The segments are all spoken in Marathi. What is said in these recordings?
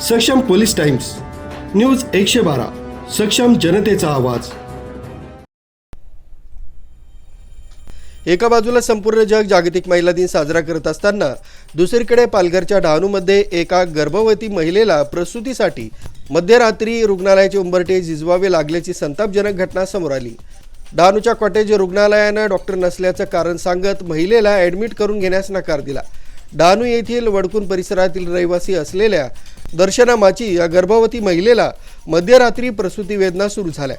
सक्षम पोलीस टाइम्स, न्यूज 112, सक्षम जनतेचा आवाज। एका बाजूला संपूर्ण जग जागतिक महिला दिन साजरा करत असताना दुसरीकडे पालघरच्या डहाणूमध्ये एका गर्भवती महिलेला प्रसूतीसाठी मध्यरात्री रुग्णालयाचे उंबरठे झिजवावे लागल्याची संतापजनक घटना समोर आली। डहाणूच्या कॉटेज रुग्णालयानं डॉक्टर नसल्याचं कारण सांगत महिलेला ॲडमिट करून घेण्यास नकार दिला। डहाणू येथील वडकून परिसरातील रहिवासी असलेल्या दर्शना माची या गर्भवती महिलेला मध्यरात्री प्रसूती वेदना सुरू झाल्या।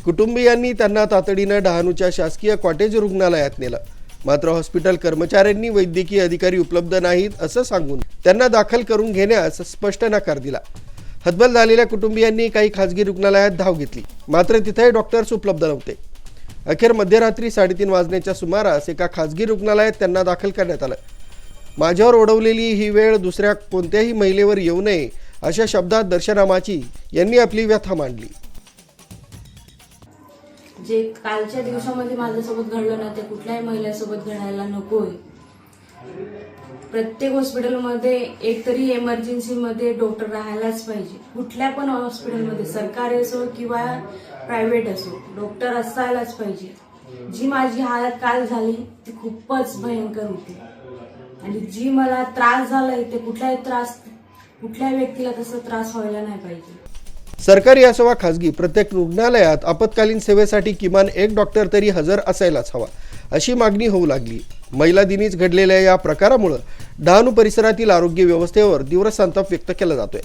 कुटुंबियांनी त्यांना तातडीनं डहाणूच्या शासकीय कॉटेज रुग्णालयात नेलं, मात्र हॉस्पिटल कर्मचाऱ्यांनी वैद्यकीय अधिकारी उपलब्ध नाहीत असं सांगून त्यांना दाखल करून घेण्यास स्पष्ट नकार दिला। हतबल झालेल्या कुटुंबियांनी काही खासगी रुग्णालयात धाव घेतली, मात्र तिथे डॉक्टर्स उपलब्ध नव्हते। अखेर मध्यरात्री 3:30 वाजण्याच्या सुमारास एका खासगी रुग्णालयात त्यांना दाखल करण्यात आलं। माझ्यावर ओढवलेली ही वेळ दुसऱ्या कोणत्याही महिलेवर येऊ नये अशा शब्दात दर्शना माची यांनी आपली व्यथा मांडली। जे कालच्या दिवसामध्ये माझ्यासोबत घडलं ना ते कुठल्याही महिलेसोबत घडायला नकोय। प्रत्येक हॉस्पिटलमध्ये एकतरी इमर्जन्सीमध्ये डॉक्टर राहायलाच पाहिजे। कुठल्या पण हॉस्पिटलमध्ये सरकारी असो किंवा प्रायव्हेट असो डॉक्टर असायलाच पाहिजे। जी माझी हालत काल झाली ती खूपच भयंकर होती आणि जी मला त्रास झालाय ते कुठल्या व्यक्तीला तसा त्रास व्हायला नाही पाहिजे। सरकारी असो वा खासगी प्रत्येक रुग्णालयात आपत्कालीन सेवेसाठी किमान एक डॉक्टर तरी हजर असायलाच हवा अशी मागणी होऊ लागली। महिला दिनीच घडलेल्या या प्रकारामुळे डहाणू परिसरातील आरोग्य व्यवस्थेवर तीव्र संताप व्यक्त केला जातोय।